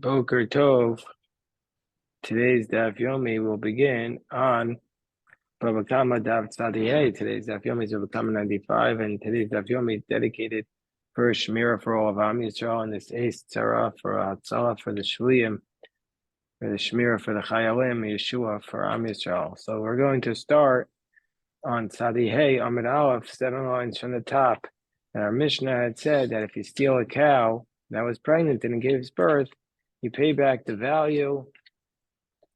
Boker Tov. Today's Daf Yomi will begin on Bava Kamma Daf Tzadiyeh. Today's Daf Yomi is Bava Kamma 95, and today's Daf Yomi is dedicated for Shmira for all of Am Yisrael, and this Eis Tzara for Hatzalah for the Shvuyim, for the Shmira for the Chayalim, Yeshua for Am Yisrael. So we're going to start on Tzadiyeh Amid Aleph, 7 lines from the top. And our Mishnah had said that if you steal a cow that was pregnant and it gives birth, you pay back the value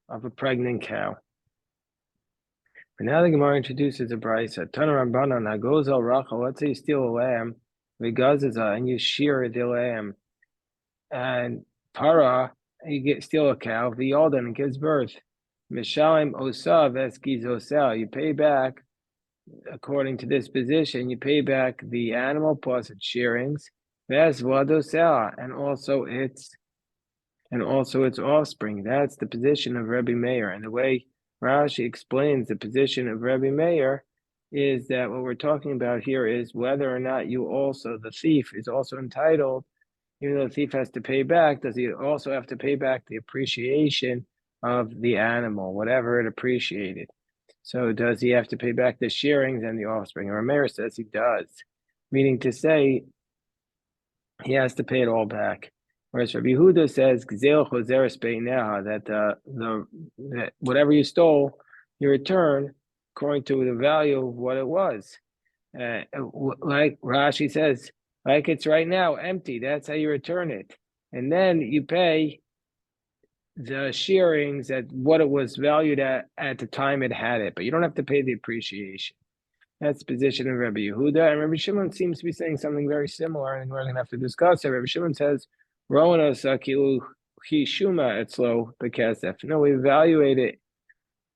of a pregnant cow. But now the Gemara introduces a brisa. Tana Rambanan Hagoz al Rachel. Let's say you steal a lamb, Vigazaza, and you shear the lamb. And Para, you steal a cow, V'yaldan, and gives birth. Mishalim Osav Eskiz Osel. You pay back, according to this position, you pay back the animal plus its shearings, Ves Vadosel, and also its offspring. That's the position of Rebbe Meir. And the way Rashi explains the position of Rebbe Meir is that what we're talking about here is whether or not the thief is also entitled, even though the thief has to pay back, does he also have to pay back the appreciation of the animal, whatever it appreciated? So does he have to pay back the shearings and the offspring? And Meir says he does, meaning to say he has to pay it all back. Whereas Rabbi Yehuda says that whatever you stole, you return according to the value of what it was. Like Rashi says, like it's right now, empty. That's how you return it, and then you pay the shearings at what it was valued at the time it had it, but you don't have to pay the appreciation. That's the position of Rabbi Yehuda, and Rabbi Shimon seems to be saying something very similar, and we're going to have to discuss it. Rabbi Shimon says, "Rowan Sakilu Hishuma Etzlo Bekesef." No, we evaluate it.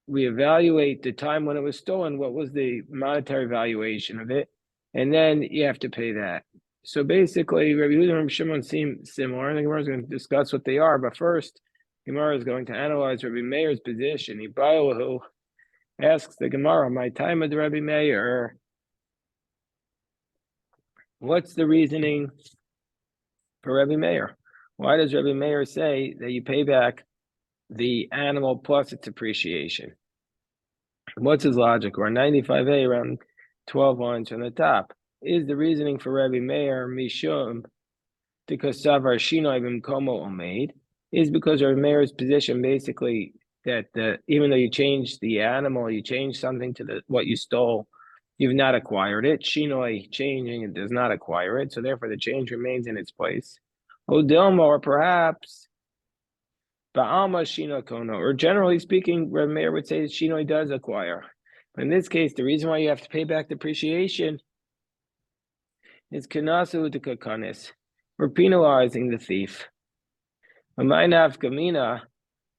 We evaluate the time when it was stolen. What was the monetary valuation of it, and then you have to pay that. So basically, Rabbi Yehuda and Rabbi Shimon seem similar, and the Gemara is going to discuss what they are. But first, Gemara is going to analyze Rabbi Meir's position. Ibayahu asks the Gemara, "My time of the Rabbi Meir, what's the reasoning for Rabbi Meir? Why does Rabbi Meir say that you pay back the animal plus its appreciation? What's his logic? We're 95a, around 12 lines from the top. Is the reasoning for Rabbi Meir Mishum because Savar Shinoi Bimkomo Omeid? Is because Rabbi Meir's position basically that even though you changed the animal, you changed something to what you stole, you've not acquired it. Shinoi, changing it, does not acquire it, so therefore the change remains in its place. Odilma, or perhaps Ba'alma Shino Kono, or generally speaking, Rabbi Meir would say that Shinoi does acquire. But in this case, the reason why you have to pay back depreciation is Kanasu to Kakanis. We're penalizing the thief. Gamina.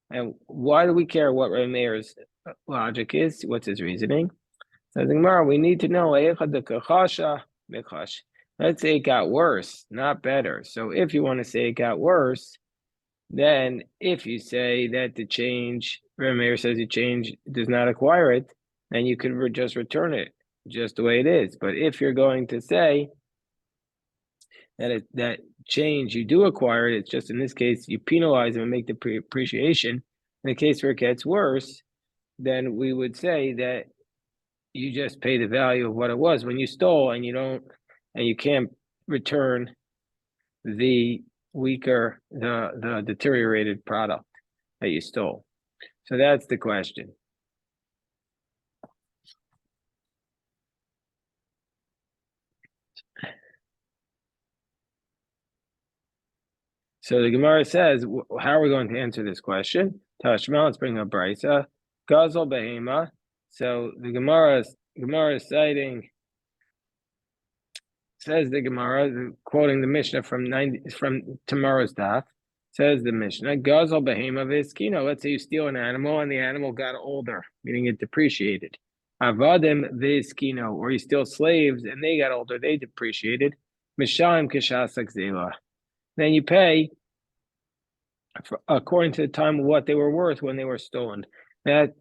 And why do we care what Rabbi Meir's logic is? What's his reasoning? Says Gemara, we need to know. Let's say it got worse, not better. So if you want to say it got worse, then if you say that the change, Rabbi Meir says the change does not acquire it, then you could just return it just the way it is. But if you're going to say that change you do acquire it, it's just in this case you penalize them and make the appreciation. In the case where it gets worse, then we would say that you just pay the value of what it was when you stole, and you can't return the weaker, the deteriorated product that you stole. So that's the question. So the Gemara says, how are we going to answer this question? Tashma, let's bring up Brisa. Gazel behema. So the Gemara is citing, says the Gemara, quoting the Mishnah from tomorrow's daf, says the Mishnah, Gazel behema viskino. Let's say you steal an animal and the animal got older, meaning it depreciated. Avadim viskino, or you steal slaves and they got older, they depreciated. Mishalim kishasak zela. Then you pay according to the time of what they were worth when they were stolen. That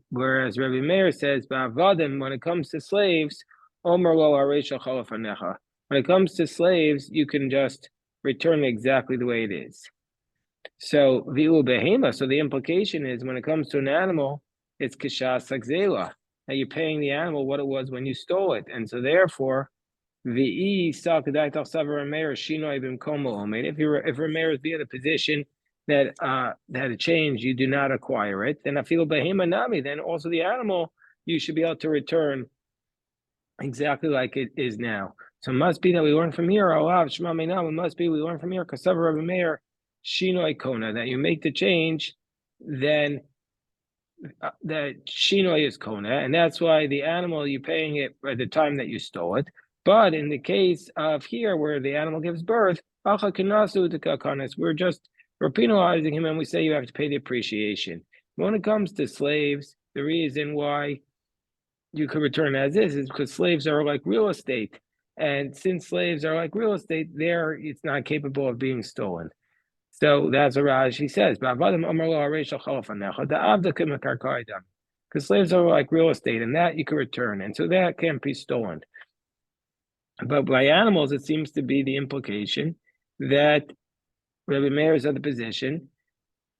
whereas Rebbe Meir says, "Ba'avadim," when it comes to slaves, Omer lo areishal chalafanecha. When it comes to slaves, you can just return exactly the way it is. So vi'u behema. So the implication is when it comes to an animal, it's kishas sagzela. Now you're paying the animal what it was when you stole it, and so therefore vi'i sakadai savar rameir shinoi bimkomo omed. If rameir is via the position that had a change, you do not acquire it. Then afil behema nami. Then also the animal you should be able to return exactly like it is now. So it must be that we learn from here. Alav Shema Meinam. It must be we learn from here. Kasavar Rabbi Meir Shinoi Kona. That you make the change, then that Shinoi is Kona, and that's why the animal you're paying it at the time that you stole it. But in the case of here, where the animal gives birth, we're penalizing him, and we say you have to pay the appreciation. When it comes to slaves, the reason why you could return as is because slaves are like real estate. And since slaves are like real estate, there it's not capable of being stolen. So that's what Rashi says. Because slaves are like real estate, and that you can return, and so that can't be stolen. But by animals, it seems to be the implication that Rabbi Meir is of the position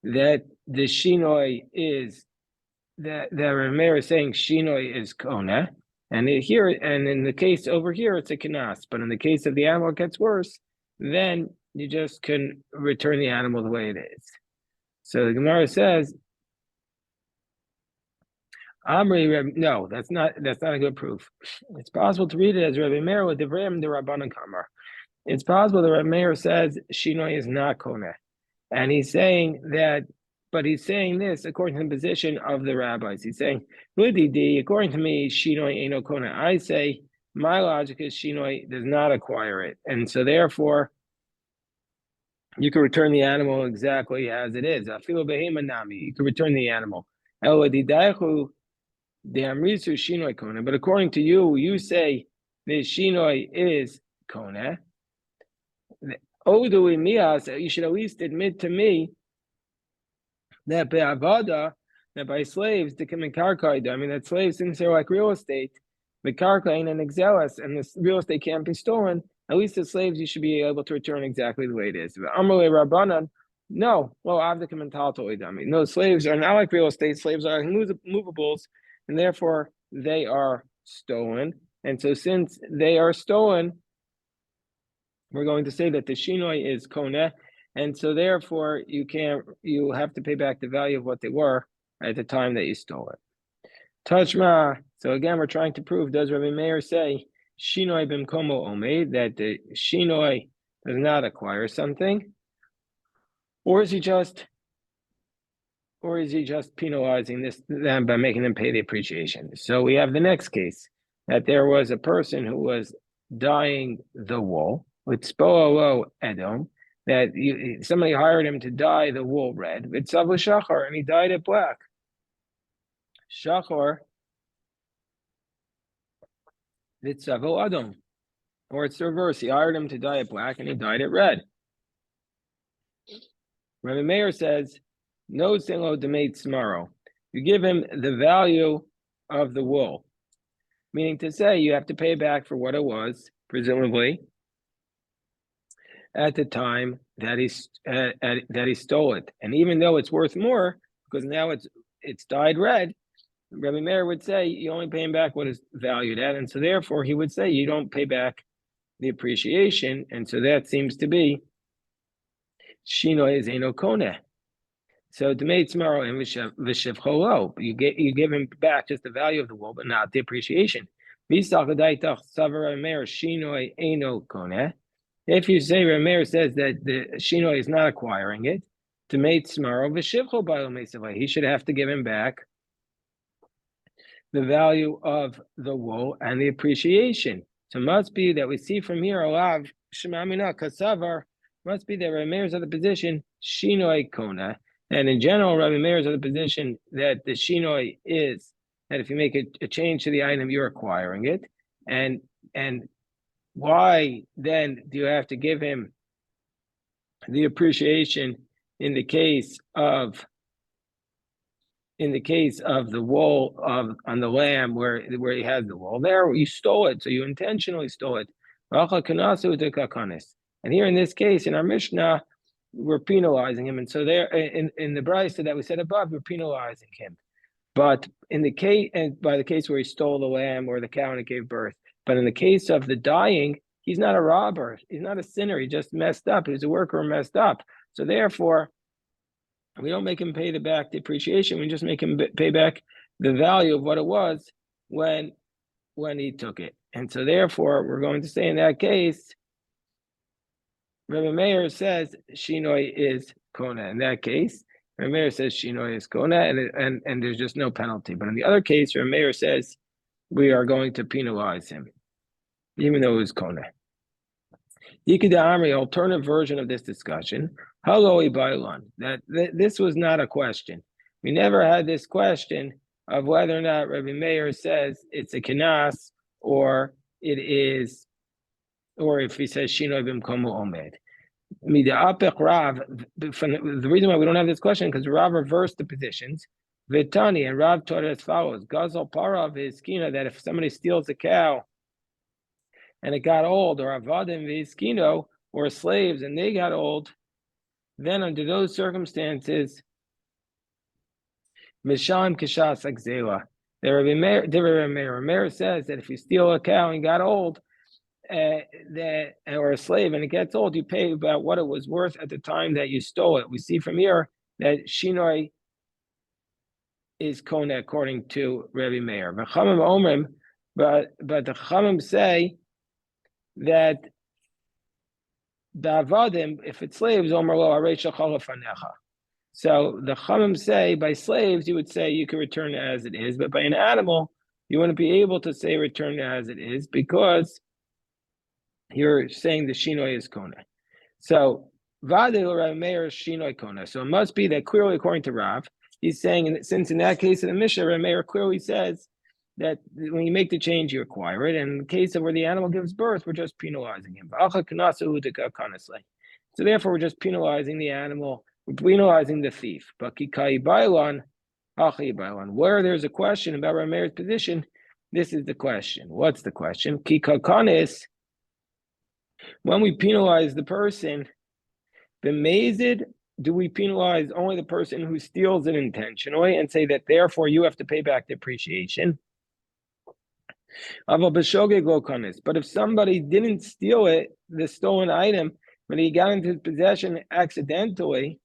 that the shinoi is that Rabbi Meir is saying shinoi is kona, and here and in the case over here it's a kanas. But in the case of the animal, it gets worse. Then you just can return the animal the way it is. So the Gemara says, Amri, no, that's not a good proof. It's possible to read it as Rabbi Meir with Devrim the Bava Kamma. It's possible that Rabbi Meir says shinoi is not kona, and he's saying that, but he's saying this according to the position of the rabbis. He's saying, according to me, shinoi eno kona. I say my logic is shinoi does not acquire it, and so therefore you can return the animal exactly as it is. Afilu behema nami. You can return the animal. Shinoi kona. But according to you, you say the shinoi is kona. Odu mias. You should at least admit to me that by slaves, the karkaida. I mean, that slaves, since they're like real estate, the karkain and exelis, and the real estate can't be stolen. At least the slaves, you should be able to return exactly the way it is. Amrle Rabbanan, no. Well, avdikim and taltoidami. No, slaves are not like real estate. Slaves are movables, and therefore they are stolen. And so, since they are stolen, we're going to say that the shinoi is koneh, and so therefore you have to pay back the value of what they were at the time that you stole it. Tashma. So again, we're trying to prove, does Rabbi Meir say shinoi bimkomo omed, that the shinoi does not acquire something, or is he just penalizing them by making them pay the appreciation? So we have the next case, that there was a person who was dyeing the wool with spoalo edom, that somebody hired him to dye the wool red with savu shachar, and he dyed it black. Shachar with savu adam, or it's the reverse. He hired him to dye it black, and he dyed it red. Rabbi Meir says, no silo demate smaro. You give him the value of the wool, meaning to say you have to pay back for what it was, presumably, at the time that he stole it. And even though it's worth more, because now it's dyed red, Rabbi Meir would say you only pay him back what is valued at, and so therefore he would say you don't pay back the appreciation, and so that seems to be Shino is Eno Koneh. So Demei Tzmaro and Vishev Cholo, you give him back just the value of the wool, but not the appreciation. If you say Rameir says that the Shinoi is not acquiring it, Demei Tzmaro Vishev Cholo, he should have to give him back the value of the wool and the appreciation. So it must be that we see from here, Alav Shemamina Kasavar, must be that Rabbi Meir is of the position Shinoi Kona, and in general, Rabbi Meir is of the position that the Shinoi is that if you make a change to the item, you're acquiring it, and why then do you have to give him the appreciation in the case of the wool on the lamb where he has the wool? There you stole it, so you intentionally stole it. And here in this case, in our Mishnah, we're penalizing him. And so there in the Brisa that we said above, we're penalizing him. But in the case, and by the case where he stole the lamb or the cow and it gave birth, but in the case of the dying, he's not a robber. He's not a sinner. He just messed up. He's a worker who messed up. So therefore, we don't make him pay the back depreciation. We just make him pay back the value of what it was when he took it. And so therefore, we're going to say in that case, Rabbi Meir says Shinoi is Kona. In that case, Rabbi Meir says Shinoi is Kona, and there's just no penalty. But in the other case, Rabbi Meir says we are going to penalize him, even though it was Kona. Yikida Amri, alternative version of this discussion, Haloi Bailan, that this was not a question. We never had this question of whether or not Rabbi Meir says it's a Kenas or it is, or if he says Shinoi Bimkomu Omed. Rav, the reason why we don't have this question because Rav reversed the positions. Vitani, and Rav taught it as follows: Gazal Parav is Kina, that if somebody steals a cow and it got old, or Avadim Vizkino, or slaves and they got old, then under those circumstances, Mishalim Kishas Akzela. The Rabbi Meir says that if you steal a cow and got old, or a slave and it gets old, you pay about what it was worth at the time that you stole it. We see from here that Shinoi is Kona according to Rabbi Meir. But the Chamim say that Davadim, if it's slaves, Omer lo areisha chalafanecha. So the Chamim say by slaves you would say you can return it as it is, but by an animal you wouldn't be able to say return it as it is because you're saying the Shinoi is Kona. So Vadil Rav Meir Shinoi Kona. So it must be that clearly according to Rav, he's saying, and since in that case of the Mishnah, Rav Meir clearly says that when you make the change, you acquire it. And in the case of where the animal gives birth, we're just penalizing him. So therefore, we're just penalizing the animal, we're penalizing the thief. But Kikai Bailan, where there's a question about Rav Meir's position, this is the question. What's the question? Kikakanis, when we penalize the person, the mazid, do we penalize only the person who steals it intentionally and say that therefore you have to pay back depreciation? But if somebody didn't steal it, the stolen item, but he got into his possession accidentally,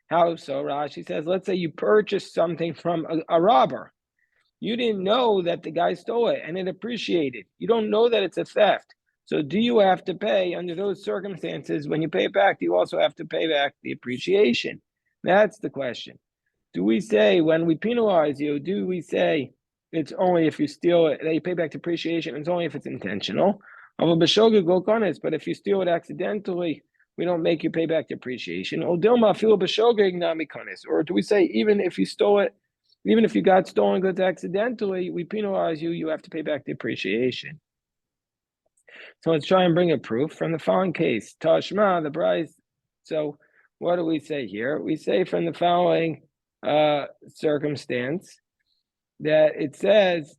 how so? Rashi says, let's say you purchased something from a robber. You didn't know that the guy stole it and it appreciated. You don't know that it's a theft. So do you have to pay under those circumstances? When you pay it back, do you also have to pay back the appreciation? That's the question. Do we say when we penalize you, do we say it's only if you steal it, that you pay back depreciation, it's only if it's intentional? But if you steal it accidentally, we don't make you pay back depreciation. Or do we say even if you stole it, even if you got stolen goods accidentally, we penalize you, you have to pay back depreciation. So let's try and bring a proof from the following case. Tashma, the Bryce. So what do we say here? We say from the following circumstance that it says,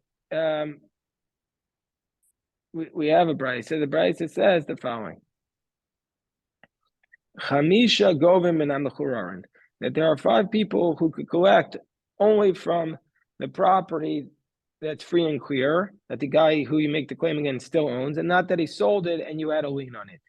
we have a Bryce. So the Bryce, it says the following. Chamisha govim and that there are 5 people who could collect only from the property that's free and clear, that the guy who you make the claim against still owns, and not that he sold it and you had a lien on it.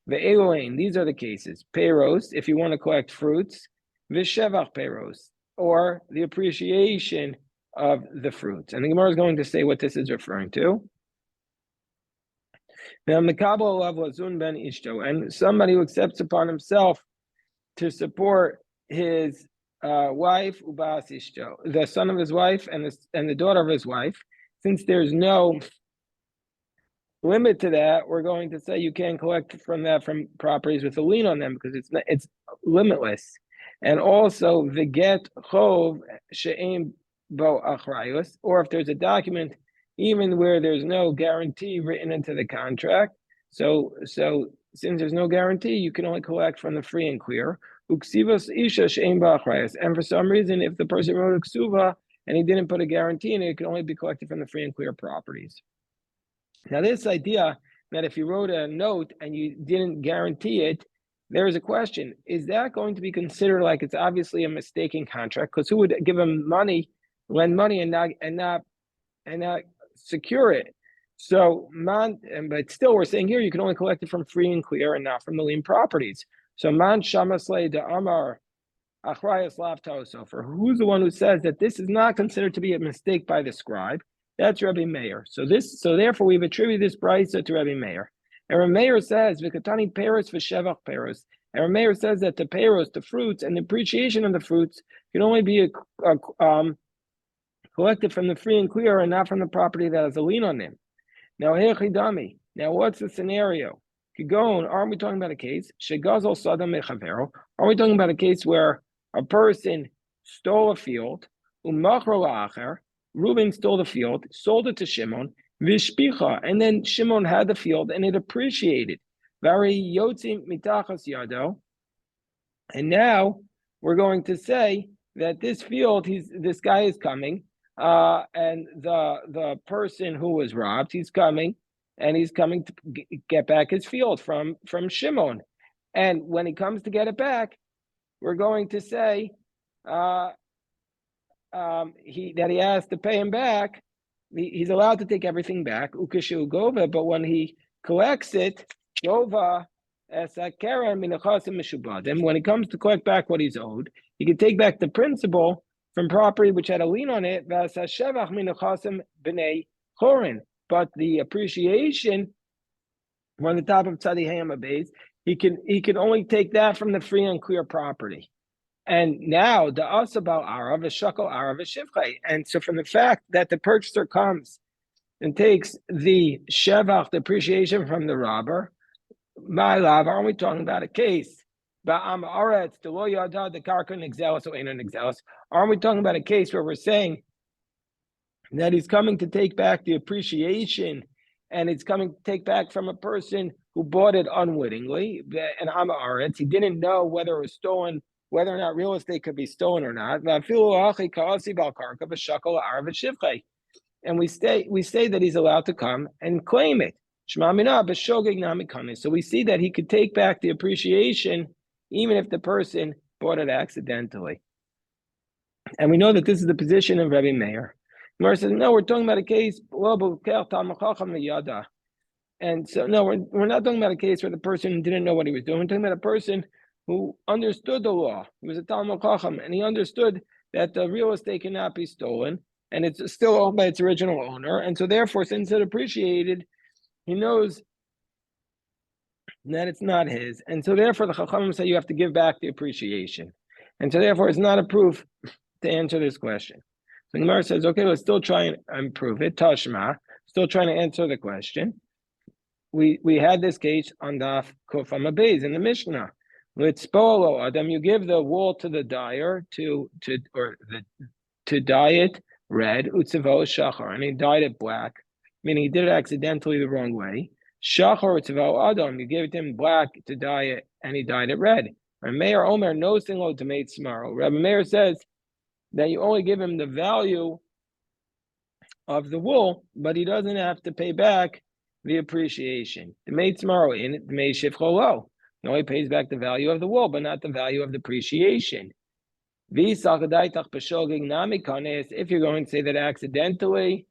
Ve'eloin, these are the cases. Peiros, if you want to collect fruits. V'shevach peiros, or the appreciation of the fruits. And the Gemara is going to say what this is referring to. And somebody who accepts upon himself to support his wife, the son of his wife and the daughter of his wife. Since there's no limit to that, we're going to say you can't collect from properties with a lien on them because it's limitless. And also the get chov she'em bo achrayus, or if there's a document even where there's no guarantee written into the contract. So since there's no guarantee, you can only collect from the free and clear. Uksivas isha she'em bo achrayus, and for some reason, if the person wrote a ksuva and he didn't put a guarantee in it, it can only be collected from the free and clear properties. Now, this idea that if you wrote a note and you didn't guarantee it, there is a question: is that going to be considered like it's obviously a mistaken contract? Because who would give him money, lend money, and not secure it? So but still, we're saying here you can only collect it from free and clear and not from the lien properties. So man shamasle de amar achrayas lavtoso. For who's the one who says that this is not considered to be a mistake by the scribe? That's Rabbi Meir. So therefore we've attributed this brisa to Rabbi Meir. And Rabbi Meir says v'katani peros v'shevach peros. And Rabbi Meir says that the peros, the fruits, and the appreciation of the fruits can only be collected from the free and clear and not from the property that has a lien on them. Now, hechidami. Now, what's the scenario? Kigon, aren't we talking about a case? Shegazol sadam mechavero. Are we talking about a case where a person stole a field, umachro la'acher, Reuben stole the field, sold it to Shimon, vishpicha, and then Shimon had the field and it appreciated. Vari yotzi mitachas yado. And now we're going to say that this field, this guy is coming, and the person who was robbed, he's coming to get back his field from Shimon. And when he comes to get it back, we're going to say that he has to pay him back. He's allowed to take everything back, ukashu gova, but when he collects it, gova as a keren minachasim mishubad. And when he comes to collect back what he's owed, he can take back the principal from property which had a lien on it, but the appreciation on the top of Tzadi Hayama base, he can only take that from the free and clear property. And now the asabal arav is shakal arav is shivchai. And so from the fact that the purchaser comes and takes the shevach, the appreciation from the robber, my love, aren't we talking about a case? Aren't we talking about a case where we're saying that he's coming to take back the appreciation and it's coming to take back from a person who bought it unwittingly? And he didn't know whether it was stolen, whether or not real estate could be stolen or not. And we say that he's allowed to come and claim it. So we see that he could take back the appreciation even if the person bought it accidentally. And we know that this is the position of Rabbi Meir. Gemara says, no, we're talking about a case, and so no, we're not talking about a case where the person didn't know what he was doing. We're talking about a person who understood the law. He was a Talmud Chacham, and he understood that the real estate cannot be stolen, and it's still owned by its original owner. And so therefore, since it appreciated, he knows that it's not his. And so therefore the Chachamim say you have to give back the appreciation. And so therefore it's not a proof to answer this question. So Gemara says, okay, let's still try and prove it. Tashma, still trying to answer the question. We had this case on Daf Kuf Amabez in the Mishnah. Let's spolo Adam, you give the wool to the dyer to dye it red, utzavo shachar, and he dyed it black, meaning he did it accidentally the wrong way. Shachar utzavo adam, you gave it to him black to dye it, and he dyed it red. Rabbi Meir Omer no single to make smaro. Rabbi Meir says that you only give him the value of the wool, but he doesn't have to pay back the appreciation. The made tomorrow in it, the made shifcholo. He only pays back the value of the wool, but not the value of the appreciation. If you're going to say that accidentally,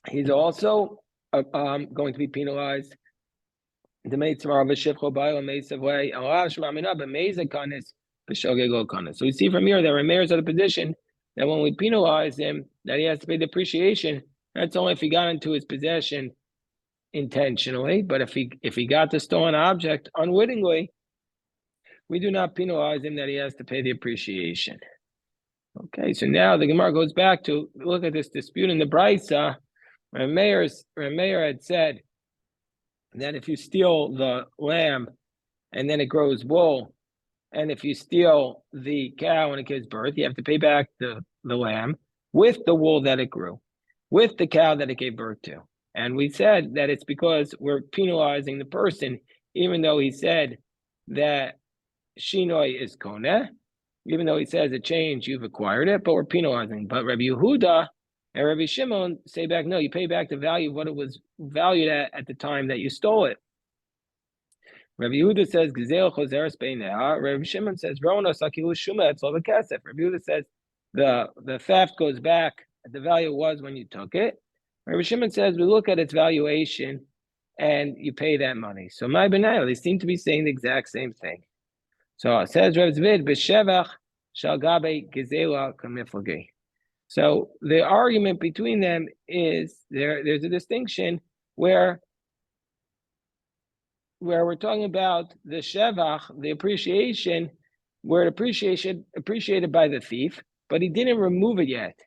he's also going to be penalized. The made tomorrow v'shifcho ba'il meisav way. So we see from here that Rameir is at a position that when we penalize him, that he has to pay the appreciation. That's only if he got into his possession intentionally. But if he got the stolen object unwittingly, we do not penalize him that he has to pay the appreciation. Okay, so now the Gemara goes back to look at this dispute in the Brisa. Rameir had said that if you steal the lamb and then it grows wool, and if you steal the cow when it gives birth, you have to pay back the lamb with the wool that it grew, with the cow that it gave birth to. And we said that it's because we're penalizing the person, even though he said that Shinoi is Koneh, even though he says a change, you've acquired it, but we're penalizing. But Rabbi Yehuda and Rabbi Shimon say back, no, you pay back the value of what it was valued at the time that you stole it. Rabbi Yehuda says Gezel Choseres Beinah. Rabbi Shimon says Rona Sakilu Shuma Etzlo B'Kesef. Rabbi Yehuda says the theft goes back at the value it was when you took it. Rabbi Shimon says we look at its valuation and you pay that money. So my benayel, they seem to be saying the exact same thing. So it says Rav Zvid b'shevach shal gabe gezela kamiflagi. So the argument between them is there's a distinction where we're talking about the shevach, the appreciation, where appreciated by the thief, but he didn't remove it yet.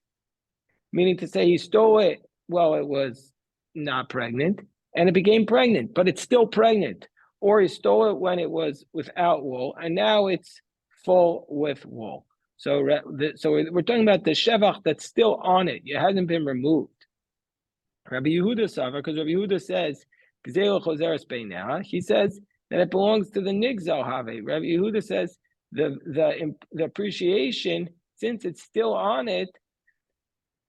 Meaning to say he stole it while it was not pregnant, and it became pregnant, but it's still pregnant. Or he stole it when it was without wool, and now it's full with wool. So we're talking about the shevach that's still on it. It hasn't been removed. Rabbi Yehuda Savar, because Rabbi Yehuda says, he says that it belongs to the Nigzal Have. Rabbi Yehuda says the appreciation, since it's still on it,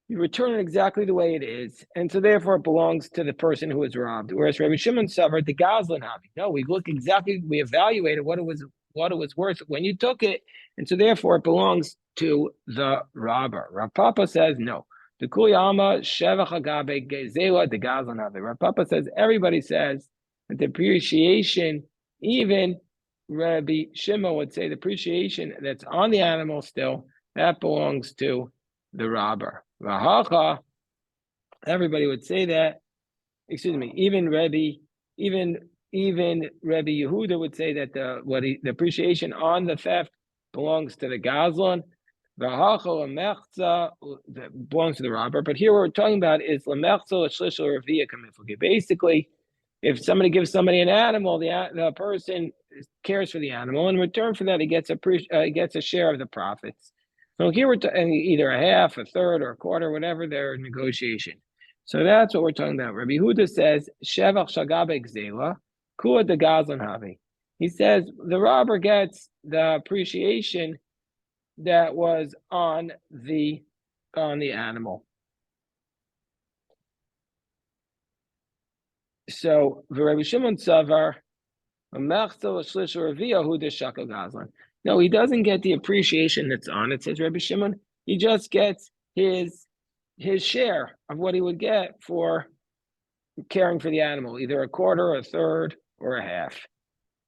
you return it exactly the way it is, and so therefore it belongs to the person who was robbed. Whereas Rabbi Shimon suffered the Goslin Havi. No, we evaluated what it was worth when you took it, and so therefore it belongs to the robber. Rav Papa says no. The Kuliyama Shevach Agabe Gezela the Goslin Havi. Rav Papa says everybody says that the appreciation, even Rabbi Shimon would say the appreciation that's on the animal still, that belongs to the robber. Vahacha, everybody would say that. Excuse me. Even Rabbi Yehuda would say that the appreciation on the theft belongs to the Gazlan. Vahacha lemechza belongs to the robber. But here what we're talking about is lemechza l'shlishel revia kamiflagi. Basically, if somebody gives somebody an animal, the person cares for the animal. In return for that, he gets a share of the profits. So here we're either a half, a third, or a quarter, whatever their negotiation. So that's what we're talking about. Rabbi Huda says, Shevach shagabe gzela, kua de gazlan havi. He says the robber gets the appreciation that was on the animal. So Rabbi Shimon Savar, no, he doesn't get the appreciation that's on it, says Rabbi Shimon. He just gets his share of what he would get for caring for the animal, either a quarter, a third, or a half.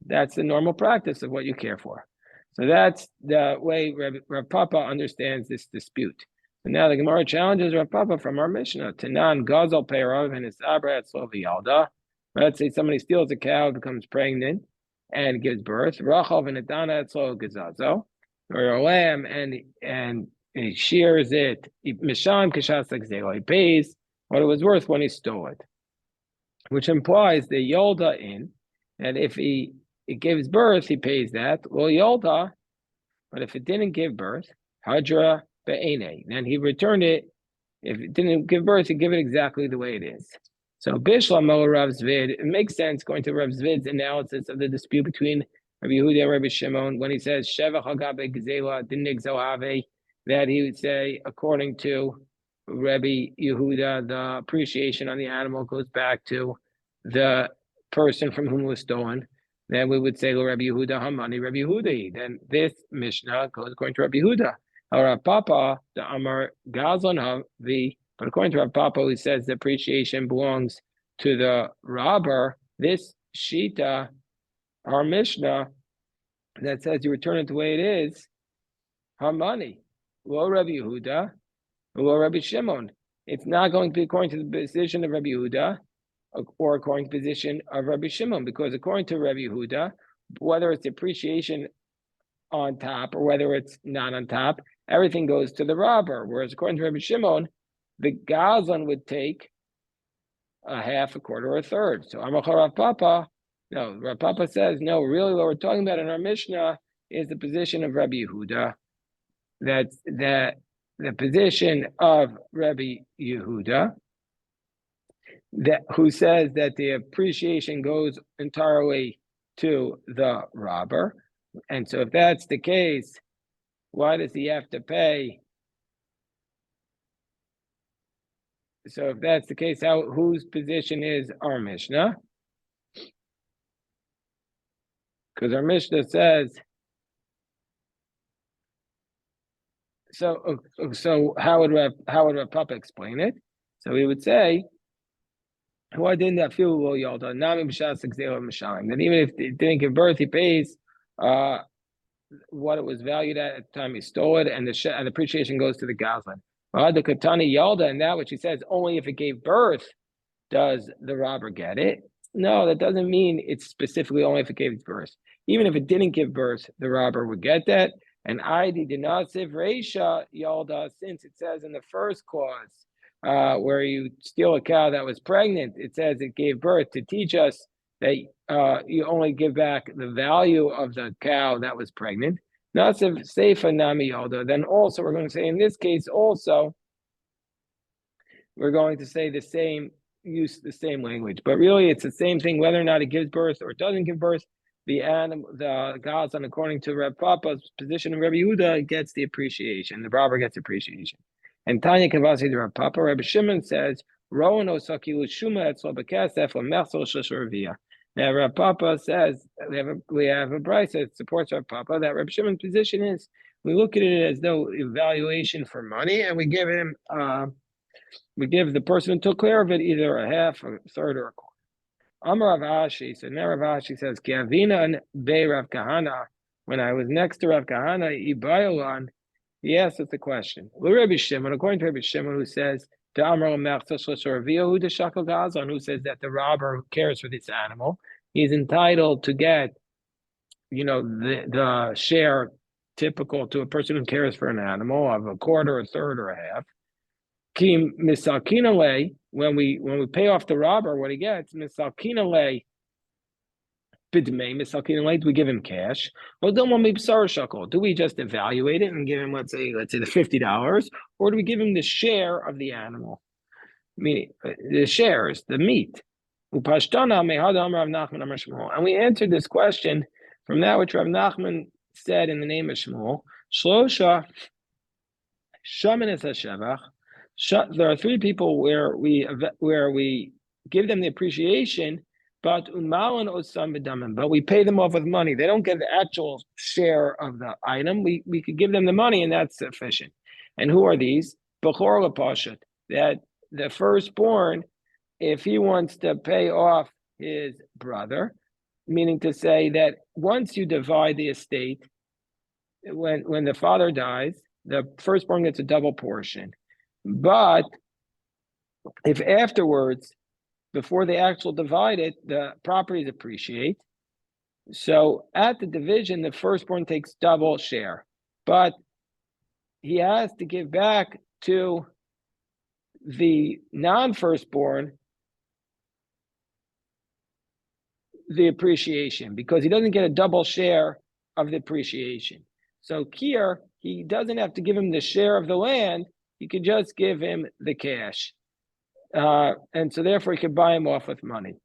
That's the normal practice of what you care for. So that's the way Rav Papa understands this dispute. So now the Gemara challenges Rav Papa from our Mishnah. Tanan Gazal Peirav and Isabra at Yalda. Let's say somebody steals a cow, becomes pregnant, and gives birth. Rachel v'nedana etzlo gezazo, or a lamb, and he shears it. Misham kishas gzela. He pays what it was worth when he stole it, which implies the yolda in, and if it gives birth, he pays that. Well, yolda, but if it didn't give birth, hadra be'ene, then he returned it. If it didn't give birth, he give it exactly the way it is. So Bishlam Rav Zvid, it makes sense going to Rav Zvid's analysis of the dispute between Rabbi Yehuda and Rabbi Shimon when he says Shevach Hagabe Gzela Dinnig Zohave, that he would say according to Rabbi Yehuda, the appreciation on the animal goes back to the person from whom it was stolen. Then we would say Rabbi Yehuda Hamani Rabbi Yehuda. Then this Mishnah goes according to Rabbi Yehuda. Rav Papa the Amar Gazlan but according to Rav Papa, he says the appreciation belongs to the robber. This Shita, our Mishnah, that says you return it the way it is, Hamani, lo Rabbi Yehuda, lo Rabbi Shimon. It's not going to be according to the position of Rabbi Yehuda or according to the position of Rabbi Shimon, because according to Rabbi Yehuda, whether it's appreciation on top or whether it's not on top, everything goes to the robber. Whereas according to Rabbi Shimon, the Gazlan would take a half, a quarter, or a third. So Amachar Rav Papa, no, Rav Papa says, no, really what we're talking about in our Mishnah is the position of Rabbi Yehuda. That's the position of Rabbi Yehuda, who says that the appreciation goes entirely to the robber. And so if that's the case, why does he have to pay? So if that's the case, whose position is our Mishnah? Because our Mishnah says, so how would Rav Papa explain it? So he would say, why didn't that feel well yalda? That even if it didn't give birth, he pays what it was valued at the time he stole it, and the appreciation goes to the goslin. The katani yalda, and that which he says only if it gave birth does the robber get it. No, that doesn't mean it's specifically only if it gave birth. Even if it didn't give birth, the robber would get that. And ID did not say Reisha Yalda, since it says in the first clause, where you steal a cow that was pregnant, it says it gave birth to teach us that you only give back the value of the cow that was pregnant. Nasiv Seifa Nami Yalda. Then also we're going to say in this case also, we're going to say the same, use the same language, but really it's the same thing whether or not it gives birth or it doesn't give birth. The Gazan, according to Reb Papa's position in Reb Yehuda, gets the appreciation. The robber gets appreciation. And Tanya Kavasi to Reb Papa, Reb Shimon says, Rowan Osakilu Shuma Etzlo Bekasef Lamechsel Shasharvia. Now Reb Papa says we have a price that supports Reb Papa that Reb Shimon's position is we look at it as though evaluation for money, and we give him we give the person who took care of it either a half, a third, or a quarter. Amar Rav Ashi, so now Rav Ashi says, Kiavina be Rav Kahana, when I was next to Rav Kahana, Ibayolan, he asked us the question. Rabbi Shimon, according to Rabbi Shimon, who says, who says that the robber who cares for this animal, he's entitled to get, the share typical to a person who cares for an animal of a quarter, a third, or a half. When we pay off the robber, what he gets, do we give him cash? Well, do we just evaluate it and give him, let's say the $50, or do we give him the share of the animal? Meaning the shares, the meat. And we answered this question from that which Rav Nachman said in the name of Shmuel. There are three people where we give them the appreciation, but we pay them off with money. They don't get the actual share of the item. We could give them the money, and that's sufficient. And who are these? Bechor Lapashat, that the firstborn, if he wants to pay off his brother, meaning to say that once you divide the estate, when the father dies, the firstborn gets a double portion. But if afterwards, before they actually divide it, the properties appreciate, so at the division, the firstborn takes double share, but he has to give back to the non-firstborn the appreciation, because he doesn't get a double share of the appreciation. So here, he doesn't have to give him the share of the land, he could just give him the cash. And so therefore he could buy him off with money.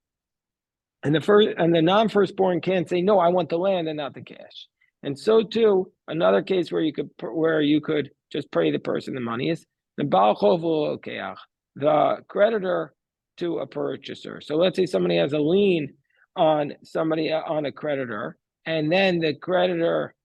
And the non-firstborn can't say, no, I want the land and not the cash. And so too, another case where you could just pay the person the money is the Baal Chovu Lokeach, the creditor to a purchaser. So let's say somebody has a lien on a creditor, and then the creditor,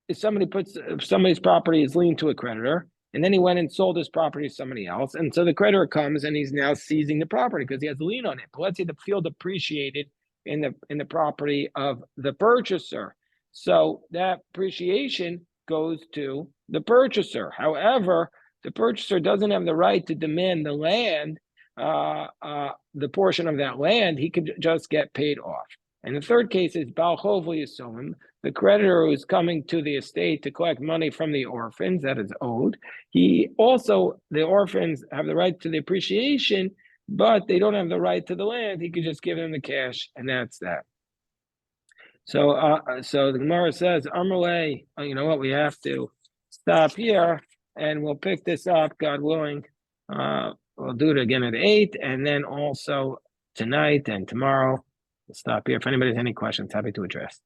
if somebody's property is lien to a creditor, and then he went and sold his property to somebody else, and so the creditor comes and he's now seizing the property because he has a lien on it. But let's say the field appreciated in the property of the purchaser, so that appreciation goes to the purchaser. However, the purchaser doesn't have the right to demand the land, the portion of that land. He could just get paid off. And the third case is Baal Chovu Yisomim, the creditor who is coming to the estate to collect money from the orphans that is owed. The orphans have the right to the appreciation, but they don't have the right to the land. He could just give them the cash, and that's that. So the Gemara says, Amalei, you know what, we have to stop here, and we'll pick this up, God willing. We'll do it again at 8, and then also tonight and tomorrow. We'll stop here. If anybody has any questions, happy to address.